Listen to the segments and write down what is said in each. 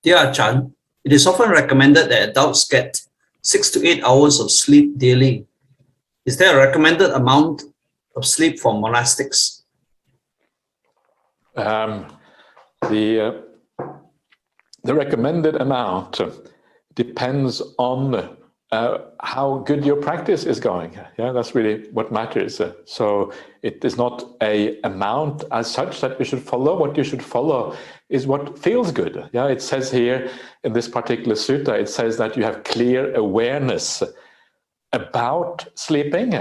Dear Ajahn, it is often recommended that adults get 6 to 8 hours of sleep daily. Is there a recommended amount of sleep for monastics? The recommended amount depends on how good your practice is going. Yeah, that's really what matters. So it is not a amount as such that you should follow. What you should follow is what feels good. Yeah, it says here in this particular sutta, it says that you have clear awareness about sleeping.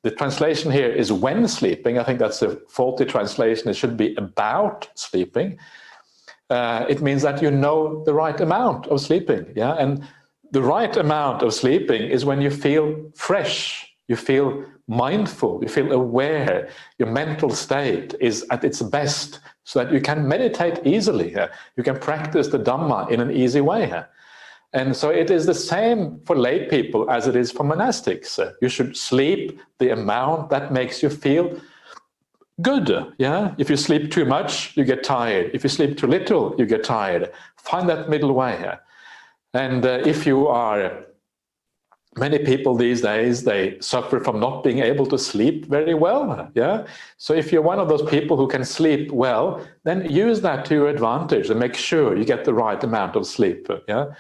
The translation here is when sleeping. I think that's a faulty translation. It should be about sleeping. It means that you know the right amount of sleeping. Yeah, and the right amount of sleeping is when you feel fresh, you feel mindful, you feel aware, your mental state is at its best, so that you can meditate easily. You can practice the Dhamma in an easy way. And so it is the same for lay people as it is for monastics. You should sleep the amount that makes you feel good. Yeah, if you sleep too much, you get tired. If you sleep too little, you get tired. Find that middle way. And if you are, many people these days, they suffer from not being able to sleep very well. Yeah, so if you're one of those people who can sleep well, then use that to your advantage and make sure you get the right amount of sleep. Yeah,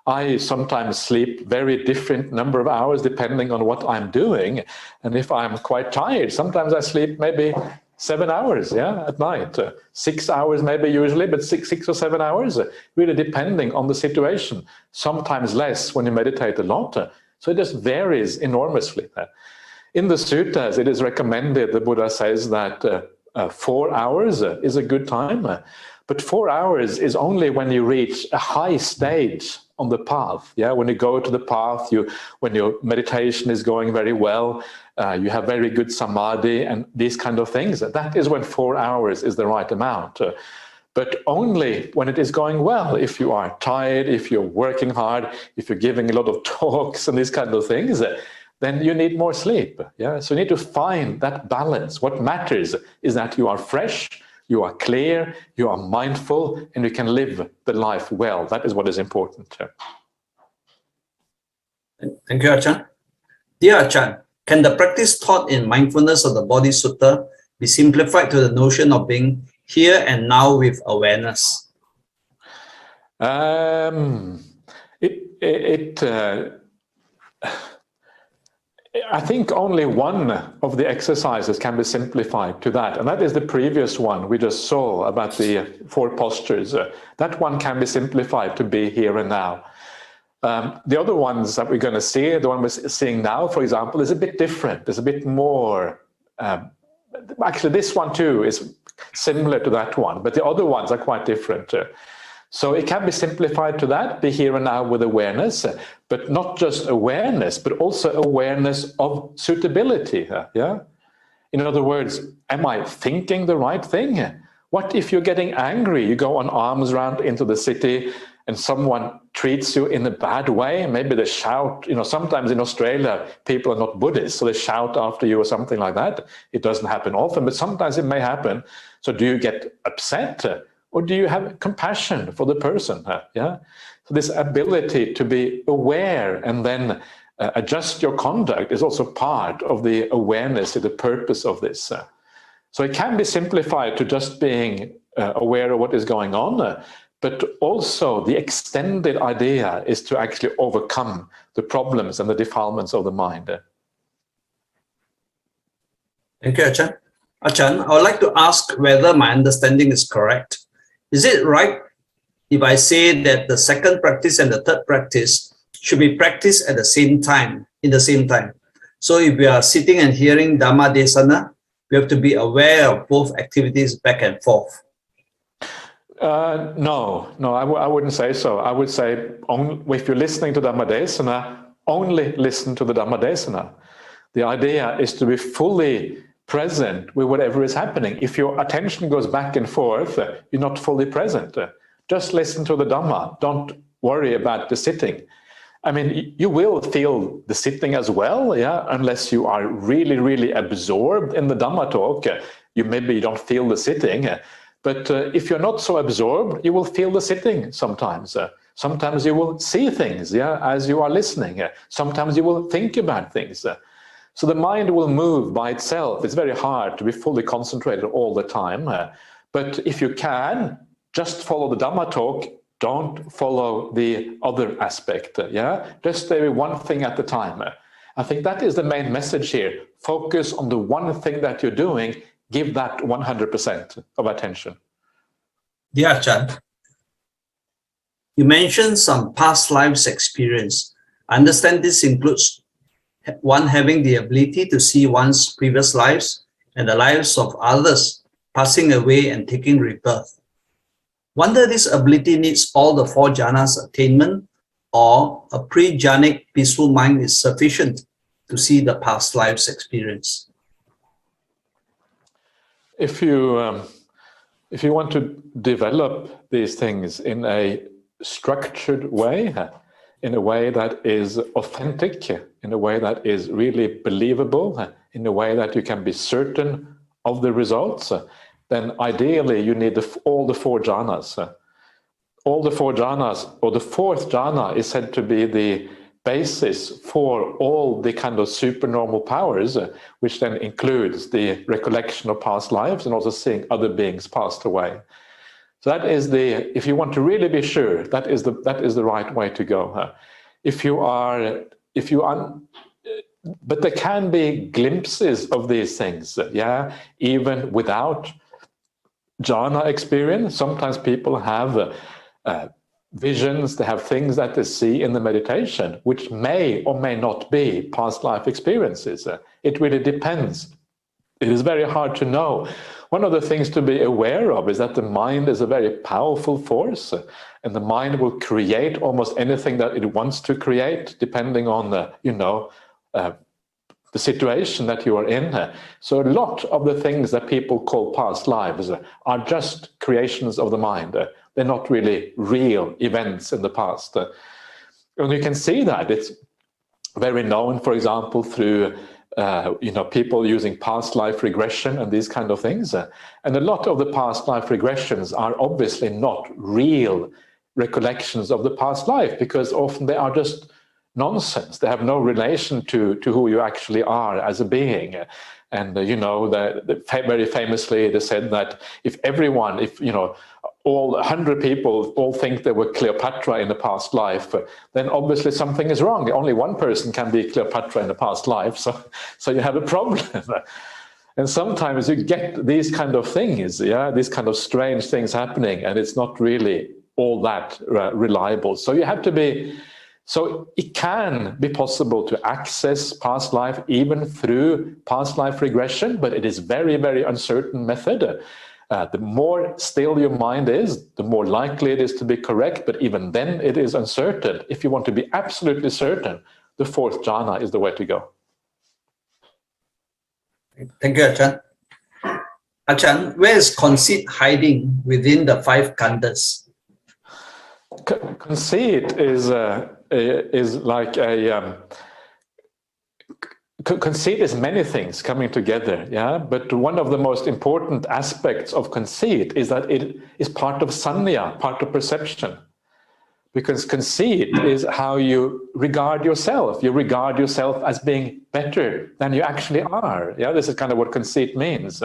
I sometimes sleep very different number of hours depending on what I'm doing. And if I'm quite tired, sometimes I sleep maybe 7 hours, yeah, at night. 6 hours maybe usually, but six or 7 hours, really depending on the situation. Sometimes less when you meditate a lot. So it just varies enormously. In the suttas, it is recommended, the Buddha says that 4 hours is a good time. But 4 hours is only when you reach a high stage on the path. Yeah, when you go to the path, when your meditation is going very well, you have very good samadhi and these kind of things. That is when 4 hours is the right amount. But only when it is going well. If you are tired, if you're working hard, if you're giving a lot of talks and these kind of things, then you need more sleep. Yeah, so you need to find that balance. What matters is that you are fresh, you are clear, you are mindful, and you can live the life well. That is what is important. Thank you, Ajahn. Dear Ajahn, can the practice taught in Mindfulness of the Body Sutta be simplified to the notion of being here and now with awareness? I think only one of the exercises can be simplified to that, and that is the previous one we just saw about the 4 postures. That one can be simplified to be here and now. The other ones that we're going to see, the one we're seeing now, for example, is a bit different. There's a bit more. Actually, this one too is similar to that one, but the other ones are quite different. So it can be simplified to that, be here and now with awareness, but not just awareness, but also awareness of suitability. Yeah. In other words, am I thinking the right thing? What if you're getting angry? You go on alms round into the city and someone treats you in a bad way. Maybe they shout, sometimes in Australia, people are not Buddhists, so they shout after you or something like that. It doesn't happen often, but sometimes it may happen. So do you get upset? Or do you have compassion for the person? Yeah. So this ability to be aware and then adjust your conduct is also part of the awareness, the purpose of this. So it can be simplified to just being aware of what is going on, but also the extended idea is to actually overcome the problems and the defilements of the mind. Thank you, Ajahn. Ajahn, I would like to ask whether my understanding is correct. Is it right if I say that the second practice and the third practice should be practiced at the same time, in the same time? So if we are sitting and hearing Dhamma Desana, we have to be aware of both activities back and forth. No, I wouldn't say so. I would say if you're listening to Dhamma Desana, only listen to the Dhamma Desana. The idea is to be fully present with whatever is happening. If your attention goes back and forth, you're not fully present. Just listen to the Dhamma. Don't worry about the sitting. I mean, you will feel the sitting as well, yeah, unless you are really, really absorbed in the Dhamma talk. Maybe you don't feel the sitting, But if you're not so absorbed, you will feel the sitting sometimes. Sometimes you will see things, as you are listening. Sometimes you will think about things. So the mind will move by itself. It's very hard to be fully concentrated all the time. But if you can, just follow the Dhamma talk. Don't follow the other aspect. Just stay with one thing at a time. I think that is the main message here. Focus on the one thing that you're doing. Give that 100% of attention. Yeah, Ajahn. You mentioned some past lives experience. I understand this includes one having the ability to see one's previous lives and the lives of others passing away and taking rebirth. Wonder this ability needs all the 4 jhanas attainment, or a pre-jhanic peaceful mind is sufficient to see the past lives experience. If you want to develop these things in a structured way, in a way that is authentic, in a way that is really believable, in a way that you can be certain of the results, then ideally you need all the 4 jhanas. All the 4 jhanas, or the 4th jhana, is said to be the basis for all the kind of supernormal powers, which then includes the recollection of past lives and also seeing other beings passed away. So that is if you want to really be sure, that is the right way to go. But there can be glimpses of these things, even without jhana experience. Sometimes people have visions, they have things that they see in the meditation, which may or may not be past life experiences. It really depends. It is very hard to know. One of the things to be aware of is that the mind is a very powerful force, and the mind will create almost anything that it wants to create, depending on the situation that you are in. So a lot of the things that people call past lives are just creations of the mind. They're not really real events in the past. And you can see that. It's very known, for example, through people using past life regression and these kind of things. And a lot of the past life regressions are obviously not real recollections of the past life, because often they are just nonsense. They have no relation to who you actually are as a being. And very famously they said that if all 100 people all think they were Cleopatra in the past life, then obviously something is wrong. Only one person can be Cleopatra in the past life, so you have a problem. And sometimes you get these kind of things, these kind of strange things happening, and it's not really all that reliable. So you have to be. So it can be possible to access past life even through past life regression, but it is very, very uncertain method. The more still your mind is, the more likely it is to be correct, but even then it is uncertain. If you want to be absolutely certain, the 4th jhana is the way to go. Thank you, Ajahn. Ajahn, where is conceit hiding within the 5 khandhas? Conceit is like a conceit is many things coming together, but one of the most important aspects of conceit is that it is part of sanya, part of perception. Because conceit is how you regard yourself. You regard yourself as being better than you actually are. This is kind of what conceit means.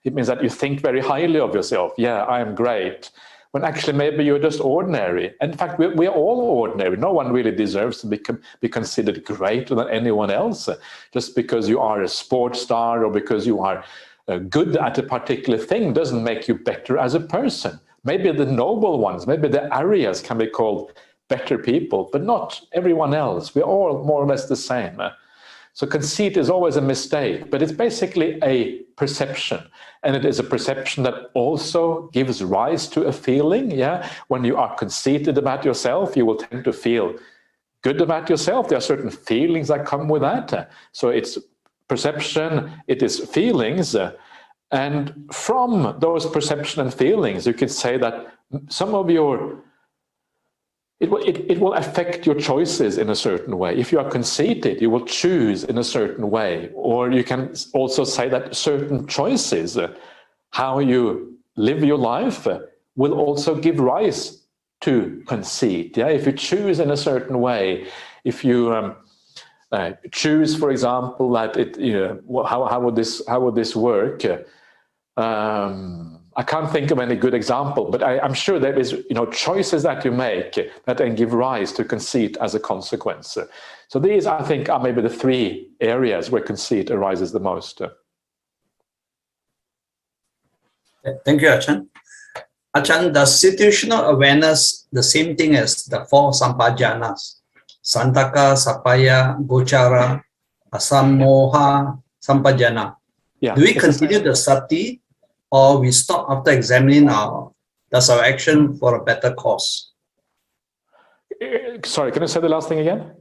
It means that you think very highly of yourself. I am great. When actually maybe you're just ordinary. In fact, we're all ordinary. No one really deserves to be considered greater than anyone else. Just because you are a sports star or because you are good at a particular thing doesn't make you better as a person. Maybe the noble ones, maybe the Aryas can be called better people, but not everyone else. We're all more or less the same. So conceit is always a mistake, but it's basically a perception. And it is a perception that also gives rise to a feeling. When you are conceited about yourself, you will tend to feel good about yourself. There are certain feelings that come with that. So it's perception, it is feelings. And from those perception and feelings, you could say that some of it will affect your choices in a certain way. If you are conceited, you will choose in a certain way. Or you can also say that certain choices, how you live your life will also give rise to conceit. Yeah, if you choose in a certain way, if you choose, for example, that how would this work? I can't think of any good example, but I'm sure there is choices that you make that then give rise to conceit as a consequence. So these, I think, are maybe the three areas where conceit arises the most. Thank you, Ajahn. Ajahn, does situational awareness the same thing as the four sampajanas? Santaka, Sapaya, Gochara, Asamoha, Sampajana. Yeah. Do we continue the sati, or we stop after examining our action for a better cause? Sorry, can you say the last thing again?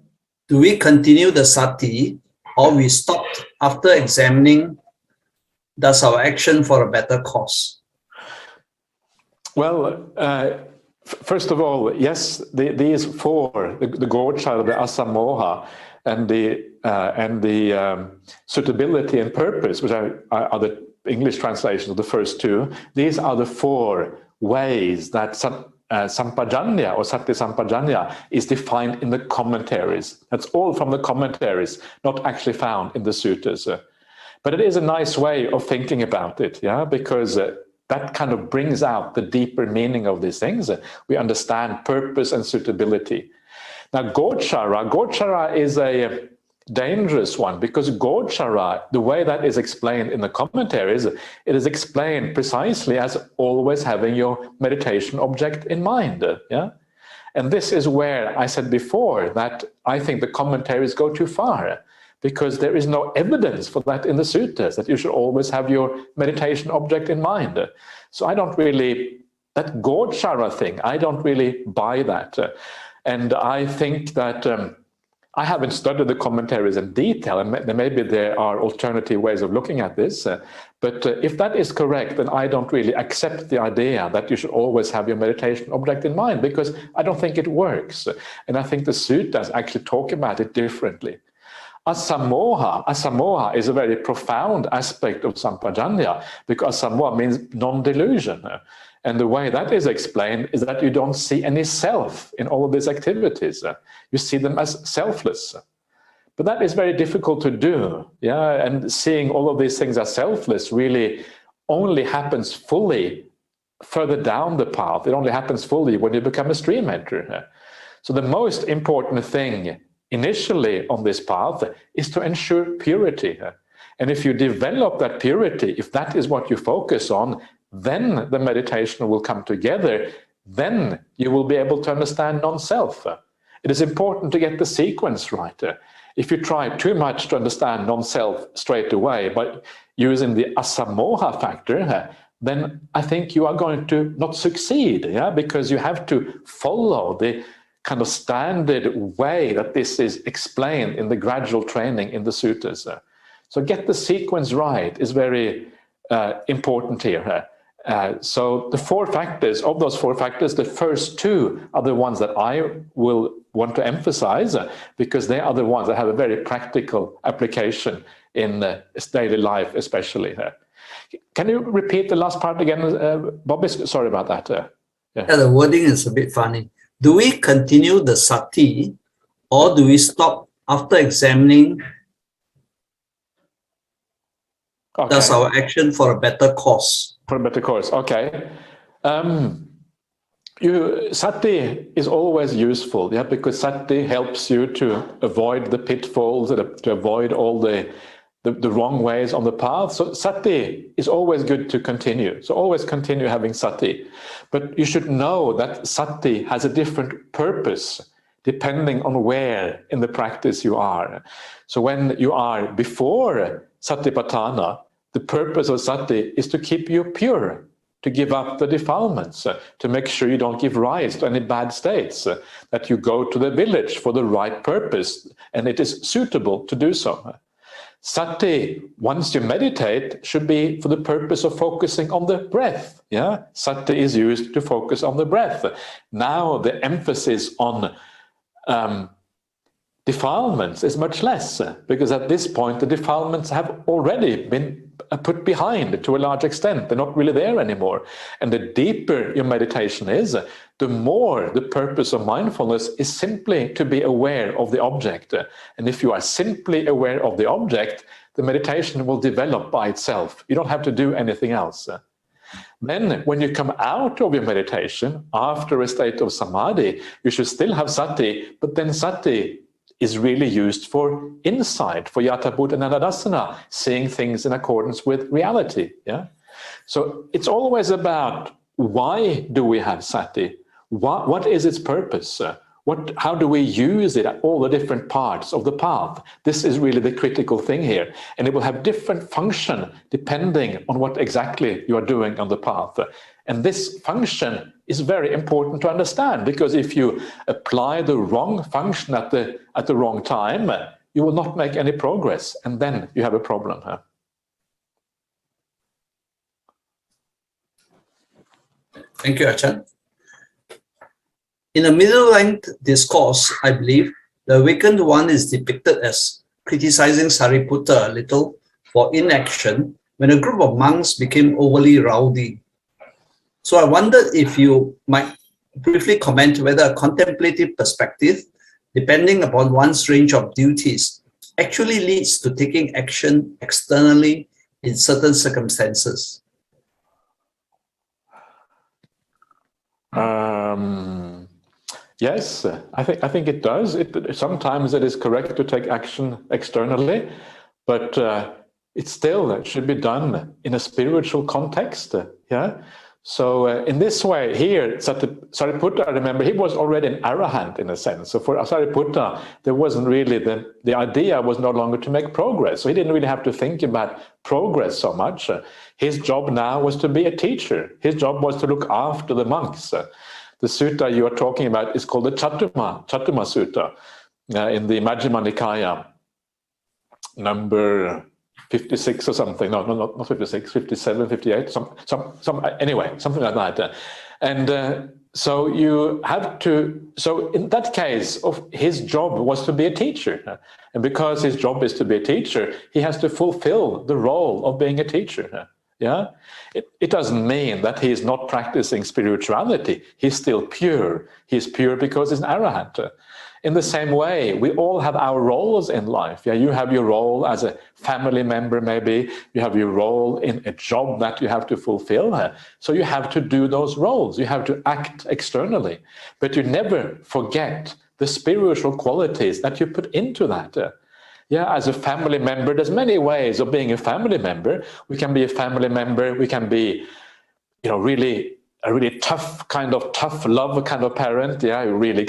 Do we continue the sati, or we stop after examining our action for a better cause? Well, first of all, yes, these four, the Gochara, the Asamoha, and the suitability and purpose, which are the English translations of the first two, these are the four ways that sampajanya or sati sampajanya is defined in the commentaries. That's all from the commentaries, not actually found in the suttas. But it is a nice way of thinking about it, yeah, because that kind of brings out the deeper meaning of these things. We understand purpose and suitability. Now, Gochara is a dangerous one, because Gochara, the way that is explained in the commentaries, it is explained precisely as always having your meditation object in mind. Yeah? And this is where I said before that I think the commentaries go too far, because there is no evidence for that in the suttas, that you should always have your meditation object in mind. So I don't really, that Gochara thing, I don't really buy that. And I think that I haven't studied the commentaries in detail, and maybe there are alternative ways of looking at this. But if that is correct, then I don't really accept the idea that you should always have your meditation object in mind, because I don't think it works. And I think the suttas actually talk about it differently. Asamoha is a very profound aspect of sampajanya, because asamoha means non-delusion. And the way that is explained is that you don't see any self in all of these activities. You see them as selfless. But that is very difficult to do. Yeah, and seeing all of these things as selfless really only happens fully further down the path. It only happens fully when you become a stream enter. So the most important thing initially on this path is to ensure purity. And if you develop that purity, if that is what you focus on, then the meditation will come together. Then you will be able to understand non-self. It is important to get the sequence right. If you try too much to understand non-self straight away, but using the asamoha factor, then I think you are going to not succeed, yeah? Because you have to follow the kind of standard way that this is explained in the gradual training in the suttas. So get the sequence right is very important here. So the four factors, of those four factors, the first two are the ones that I will want to emphasize, because they are the ones that have a very practical application in daily life, especially. Can you repeat the last part again, Bobby? Sorry about that. Yeah, the wording is a bit funny. Do we continue the sati, or do we stop after examining does our action for a better cause? For a better cause, okay. Sati is always useful, yeah, because sati helps you to avoid the pitfalls, to avoid all the wrong ways on the path. So sati is always good to continue. So always continue having sati. But you should know that sati has a different purpose depending on where in the practice you are. So when you are before satipatthana, the purpose of sati is to keep you pure, to give up the defilements, to make sure you don't give rise to any bad states, that you go to the village for the right purpose, and it is suitable to do so. Sati, once you meditate, should be for the purpose of focusing on the breath. Yeah, sati is used to focus on the breath. Now the emphasis on defilements is much less, because at this point the defilements have already been put behind to a large extent. They're not really there anymore. And the deeper your meditation is, the more the purpose of mindfulness is simply to be aware of the object. And if you are simply aware of the object, the meditation will develop by itself. You don't have to do anything else. Then when you come out of your meditation after a state of samadhi, you should still have sati, but then sati is really used for insight, for yata bhuta nanadasana, seeing things in accordance with reality. Yeah. So it's always about, why do we have sati? What is its purpose? How do we use it at all the different parts of the path? This is really the critical thing here. And it will have different function depending on what exactly you are doing on the path. And this function is very important to understand, because if you apply the wrong function at the wrong time, you will not make any progress, and then you have a problem. Thank you, Ajahn. In a middle-length discourse, I believe, the awakened one is depicted as criticizing Sariputta a little for inaction when a group of monks became overly rowdy. So I wondered if you might briefly comment whether a contemplative perspective, depending upon one's range of duties, actually leads to taking action externally in certain circumstances. Yes, I think it does. Sometimes it is correct to take action externally, but it still should be done in a spiritual context. Yeah. So in this way here, Sariputta, I remember, he was already an arahant in a sense. So for Sariputta, there wasn't really, the idea was no longer to make progress. So he didn't really have to think about progress so much. His job now was to be a teacher. His job was to look after the monks. The sutta you are talking about is called the Chattuma Sutta in the Majjhima Nikaya, number 56 or something. No, not 56, 57, 58, anyway, something like that. And so you have to, so in that case, his job was to be a teacher. And because his job is to be a teacher, he has to fulfill the role of being a teacher. Yeah, it doesn't mean that he is not practicing spirituality. He's still pure. He's pure because he's an arahant. In the same way, we all have our roles in life. Yeah, you have your role as a family member, maybe. You have your role in a job that you have to fulfill. So you have to do those roles. You have to act externally. But you never forget the spiritual qualities that you put into that. Yeah, as a family member, there's many ways of being a family member. We can be a family member. We can be, really a really tough love kind of parent. Yeah, really,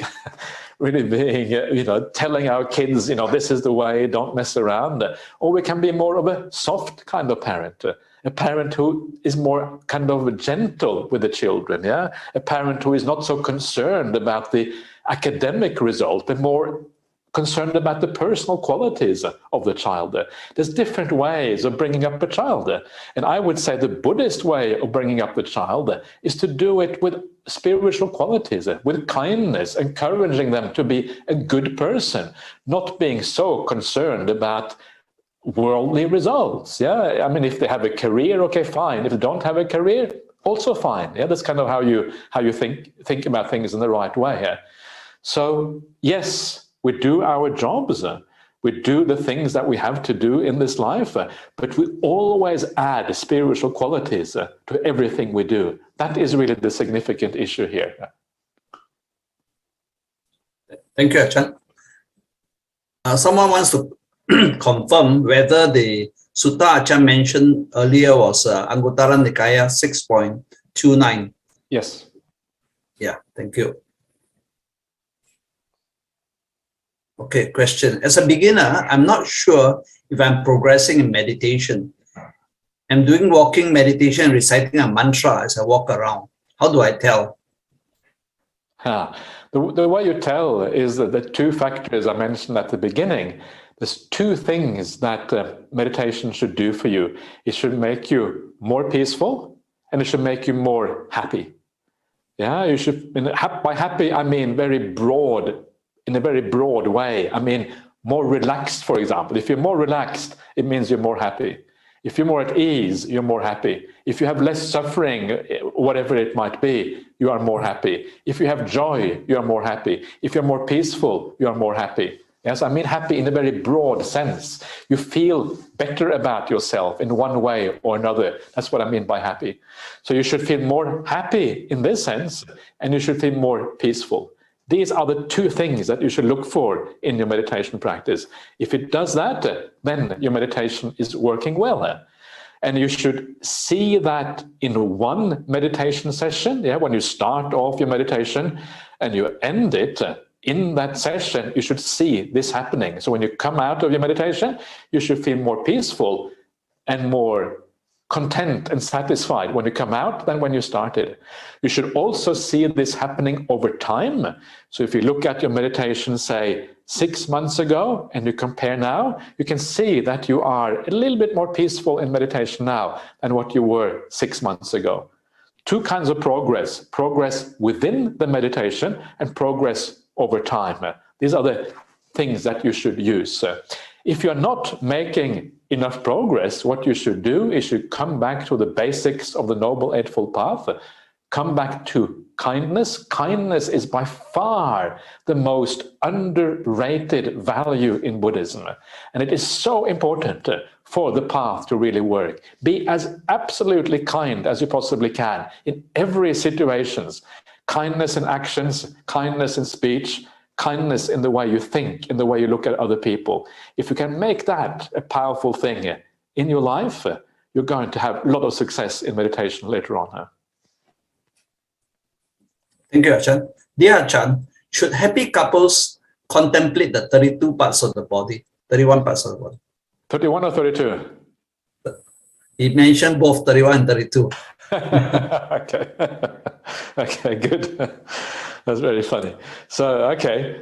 really being, telling our kids, this is the way, don't mess around. Or we can be more of a soft kind of parent. A parent who is more kind of gentle with the children. Yeah, a parent who is not so concerned about the academic result, but more concerned about the personal qualities of the child. There's different ways of bringing up a child. And I would say the Buddhist way of bringing up the child is to do it with spiritual qualities, with kindness, encouraging them to be a good person, not being so concerned about worldly results. Yeah, I mean, if they have a career, okay, fine. If they don't have a career, also fine. Yeah, that's kind of how you think about things in the right way. So yes, we do our jobs, we do the things that we have to do in this life, but we always add spiritual qualities to everything we do. That is really the significant issue here. Thank you, Ajahn. Someone wants to confirm whether the sutta Ajahn mentioned earlier was Anguttara Nikaya 6.29. Yes. Yeah, thank you. Okay, question. As a beginner, I'm not sure if I'm progressing in meditation. I'm doing walking meditation, reciting a mantra as I walk around. How do I tell? The way you tell is that the two factors I mentioned at the beginning. There's two things that meditation should do for you. It should make you more peaceful, and it should make you more happy. Yeah, you should. By happy, I mean very broad in a very broad way. I mean, more relaxed, for example. If you're more relaxed, it means you're more happy. If you're more at ease, you're more happy. If you have less suffering, whatever it might be, you are more happy. If you have joy, you are more happy. If you're more peaceful, you are more happy. Yes, I mean happy in a very broad sense. You feel better about yourself in one way or another. That's what I mean by happy. So you should feel more happy in this sense, and you should feel more peaceful. These are the two things that you should look for in your meditation practice. If it does that, then your meditation is working well. And you should see that in one meditation session. Yeah, when you start off your meditation and you end it, in that session, you should see this happening. So when you come out of your meditation, you should feel more peaceful and more content and satisfied when you come out than when you started. You should also see this happening over time. So if you look at your meditation, say 6 months ago, and you compare now, you can see that you are a little bit more peaceful in meditation now than what you were 6 months ago. Two kinds of progress: progress within the meditation and progress over time. These are the things that you should use. If you're not making enough progress, what you should do is you come back to the basics of the Noble Eightfold Path. Come back to kindness. Kindness is by far the most underrated value in Buddhism. And it is so important for the path to really work. Be as absolutely kind as you possibly can in every situation. Kindness in actions, kindness in speech, kindness in the way you think, in the way you look at other people. If you can make that a powerful thing in your life, you're going to have a lot of success in meditation later on. Thank you, Ajahn. Dear Ajahn, should happy couples contemplate the 32 parts of the body, 31 parts of the body? 31 or 32? He mentioned both 31 and 32. Okay. Okay, good. That's very funny. So, okay.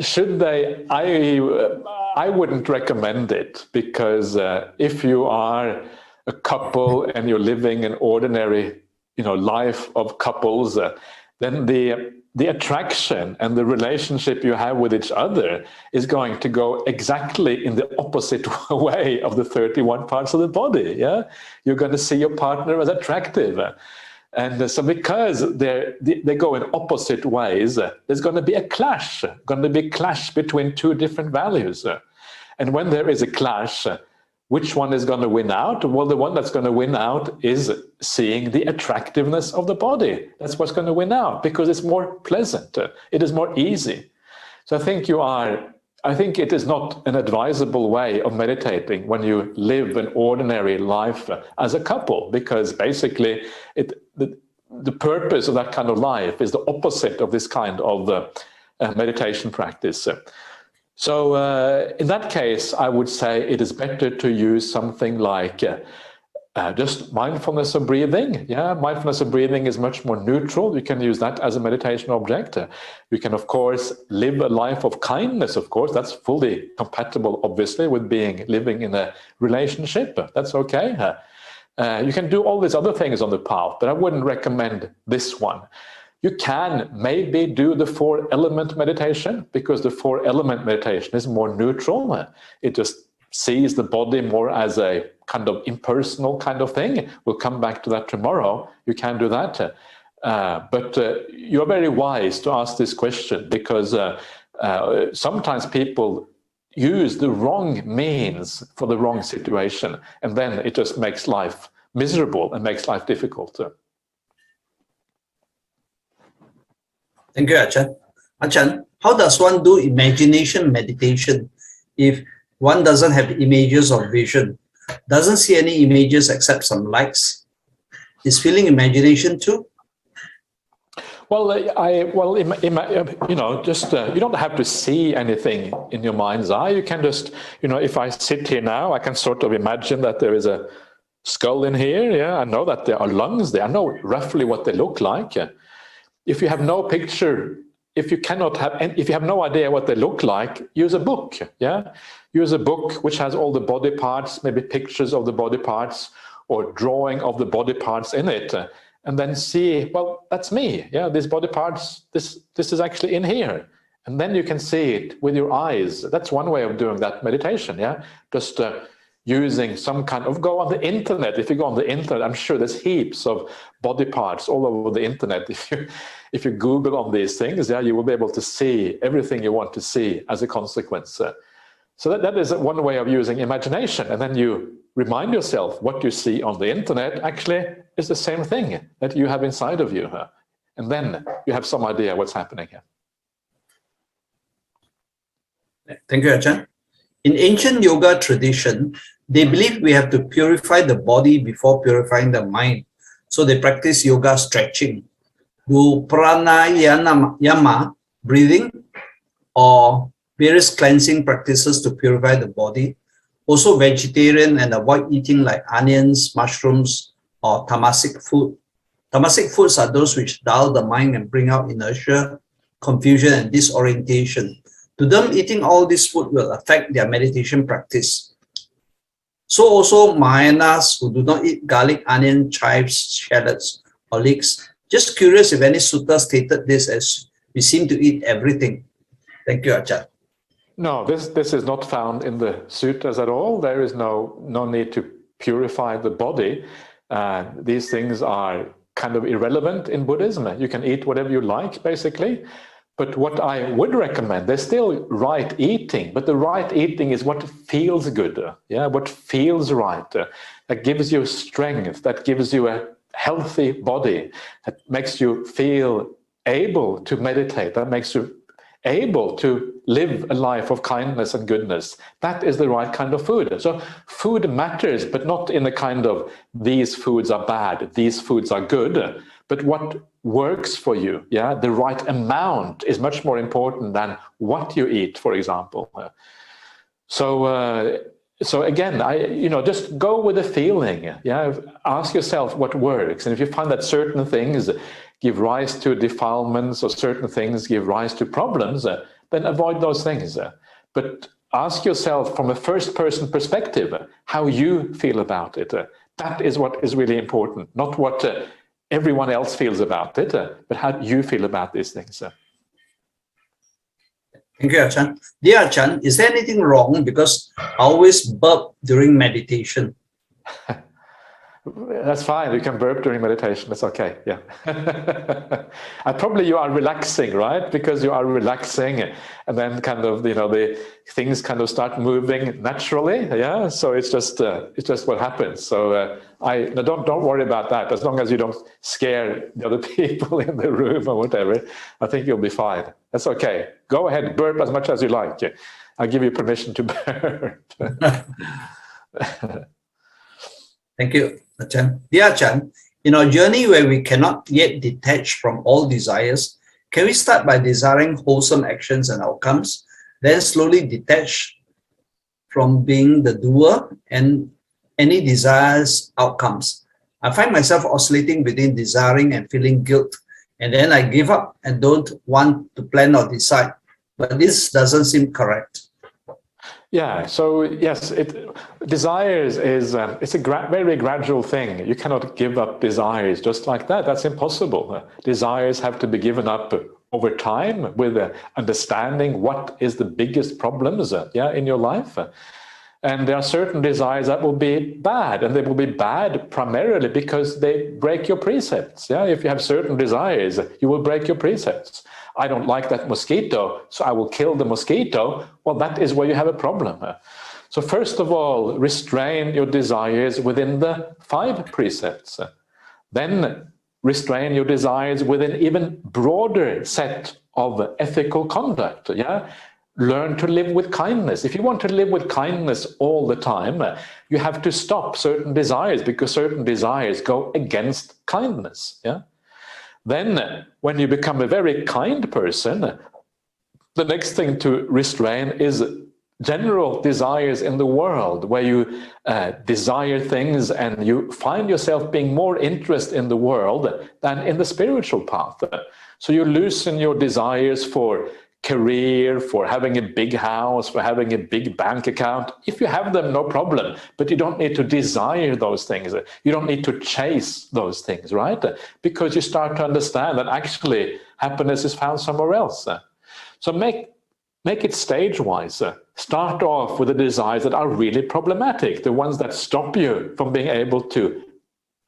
Should they? I wouldn't recommend it, because if you are a couple and you're living an ordinary, life of couples, then the attraction and the relationship you have with each other is going to go exactly in the opposite way of the 31 parts of the body. Yeah, you're going to see your partner as attractive. And so because they go in opposite ways, there's going to be a clash, between two different values. And when there is a clash, which one is going to win out? Well, the one that's going to win out is seeing the attractiveness of the body. That's what's going to win out, because it's more pleasant. It is more easy. So I think it is not an advisable way of meditating when you live an ordinary life as a couple, because basically the purpose of that kind of life is the opposite of this kind of meditation practice. So in that case, I would say it is better to use something like just mindfulness of breathing. Yeah, mindfulness of breathing is much more neutral. You can use that as a meditation object. You can, of course, live a life of kindness. Of course, that's fully compatible, obviously, with living in a relationship. That's okay. You can do all these other things on the path, but I wouldn't recommend this one. You can maybe do the 4-element meditation, because the 4-element meditation is more neutral. It just sees the body more as a kind of impersonal kind of thing. We'll come back to that tomorrow. You can do that. But you're very wise to ask this question, because sometimes people use the wrong means for the wrong situation, and then it just makes life miserable and makes life difficult. Thank you, Ajahn. Ajahn, how does one do imagination meditation if one doesn't have images of vision, doesn't see any images except some lights? Is feeling imagination too? Well, you don't have to see anything in your mind's eye. You can just, if I sit here now, I can sort of imagine that there is a skull in here. Yeah, I know that there are lungs there. I know roughly what they look like. If you have no picture, if you have no idea what they look like, use a book. Yeah, use a book which has all the body parts, maybe pictures of the body parts or drawing of the body parts in it, and then see, well, that's me. Yeah, these body parts, this is actually in here. And then you can see it with your eyes. That's one way of doing that meditation, yeah? Just using some kind of, go on the internet. If you go on the internet, I'm sure there's heaps of body parts all over the internet. If you Google on these things, yeah, you will be able to see everything you want to see as a consequence. So that is one way of using imagination. And then you remind yourself what you see on the internet actually is the same thing that you have inside of you. And then you have some idea what's happening here. Thank you, Ajahn. In ancient yoga tradition, they believe we have to purify the body before purifying the mind. So they practice yoga stretching, do pranayama, breathing, or various cleansing practices to purify the body. Also vegetarian and avoid eating like onions, mushrooms, or tamasic food. Tamasic foods are those which dull the mind and bring out inertia, confusion, and disorientation. To them, eating all this food will affect their meditation practice. So also Mahayanas who do not eat garlic, onion, chives, shallots, or leeks. Just curious if any sutta stated this, as we seem to eat everything. Thank you, Ajahn. No, this is not found in the sutras at all. There is no need to purify the body. These things are kind of irrelevant in Buddhism. You can eat whatever you like, basically. But what I would recommend, there's still right eating, but the right eating is what feels good, yeah, what feels right, that gives you strength, that gives you a healthy body, that makes you feel able to meditate, that makes you able to live a life of kindness and goodness. That is the right kind of food. So food matters, but not in the kind of these foods are bad, these foods are good, but what works for you, yeah, the right amount is much more important than what you eat, for example. So again, just go with the feeling, yeah, ask yourself what works. And if you find that certain things give rise to defilements or certain things give rise to problems, then avoid those things. But ask yourself from a first-person perspective how you feel about it. That is what is really important, not what everyone else feels about it, but how do you feel about these things? Thank you, Ajahn. Dear Ajahn, is there anything wrong because I always burp during meditation? That's fine. You can burp during meditation. That's okay. Yeah. And probably you are relaxing, right? Because you are relaxing, and then kind of the things kind of start moving naturally. Yeah. So it's just what happens. So don't worry about that. As long as you don't scare the other people in the room or whatever, I think you'll be fine. That's okay. Go ahead, burp as much as you like. I'll give you permission to burp. Thank you, Ajahn. Dear Ajahn, in our journey where we cannot yet detach from all desires, can we start by desiring wholesome actions and outcomes, then slowly detach from being the doer and any desires outcomes? I find myself oscillating between desiring and feeling guilt, and then I give up and don't want to plan or decide. But this doesn't seem correct. Yeah, so yes, desires is it's a very gradual thing. You cannot give up desires just like that. That's impossible. Desires have to be given up over time with understanding what is the biggest problems in your life. And there are certain desires that will be bad, and they will be bad primarily because they break your precepts. Yeah, if you have certain desires, you will break your precepts. I don't like that mosquito, so I will kill the mosquito. Well, that is where you have a problem. So first of all, restrain your desires within the 5 precepts. Then restrain your desires within an even broader set of ethical conduct. Yeah. Learn to live with kindness. If you want to live with kindness all the time, you have to stop certain desires because certain desires go against kindness. Yeah. Then, when you become a very kind person, the next thing to restrain is general desires in the world, where you desire things and you find yourself being more interested in the world than in the spiritual path. So you loosen your desires for career, for having a big house, for having a big bank account. If you have them, no problem, but you don't need to desire those things. You don't need to chase those things, right? Because you start to understand that actually happiness is found somewhere else. So make it stage-wise. Start off with the desires that are really problematic, the ones that stop you from being able to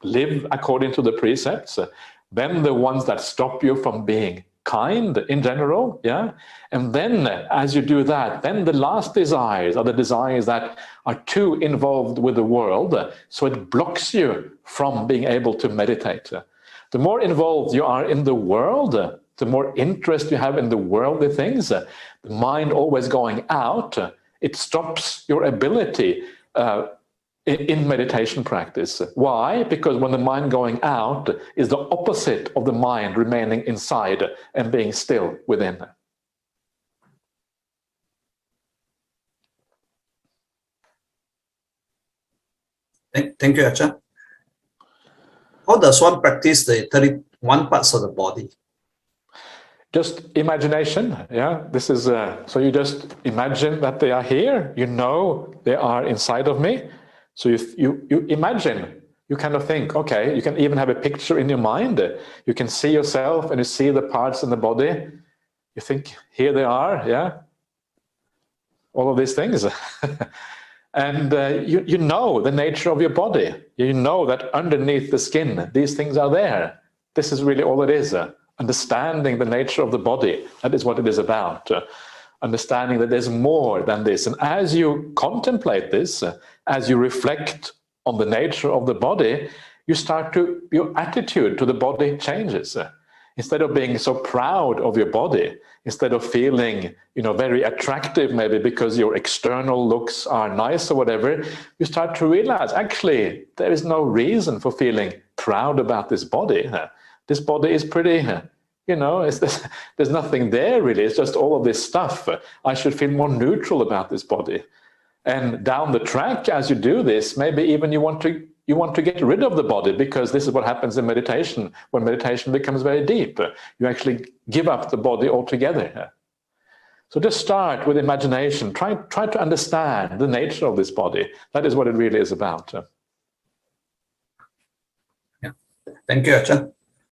live according to the precepts. Then the ones that stop you from being kind in general, yeah? And then as you do that, then the last desires are the desires that are too involved with the world, so it blocks you from being able to meditate. The more involved you are in the world, the more interest you have in the worldly things, the mind always going out, it stops your ability in meditation practice. Why? Because when the mind going out is the opposite of the mind remaining inside and being still within. Thank you, Ajahn. How does one practice the 31 parts of the body? Just imagination, yeah. This is so you just imagine that they are here. You know they are inside of me. So you imagine. You kind of think, okay. You can even have a picture in your mind. You can see yourself and you see the parts in the body. You think, here they are, yeah. All of these things. And you know the nature of your body. You know that underneath the skin, these things are there. This is really all it is. Understanding the nature of the body, that is what it is about. Understanding that there's more than this. And as you contemplate this, as you reflect on the nature of the body, your attitude to the body changes. Instead of being so proud of your body, instead of feeling, very attractive maybe because your external looks are nice or whatever, you start to realize, actually, there is no reason for feeling proud about this body. This body is pretty, there's nothing there really. It's just all of this stuff. I should feel more neutral about this body. And down the track, as you do this, maybe even you want to get rid of the body, because this is what happens in meditation. When meditation becomes very deep, you actually give up the body altogether. So just start with imagination. Try to understand the nature of this body. That is what it really is about. Yeah. Thank you, Ajahn.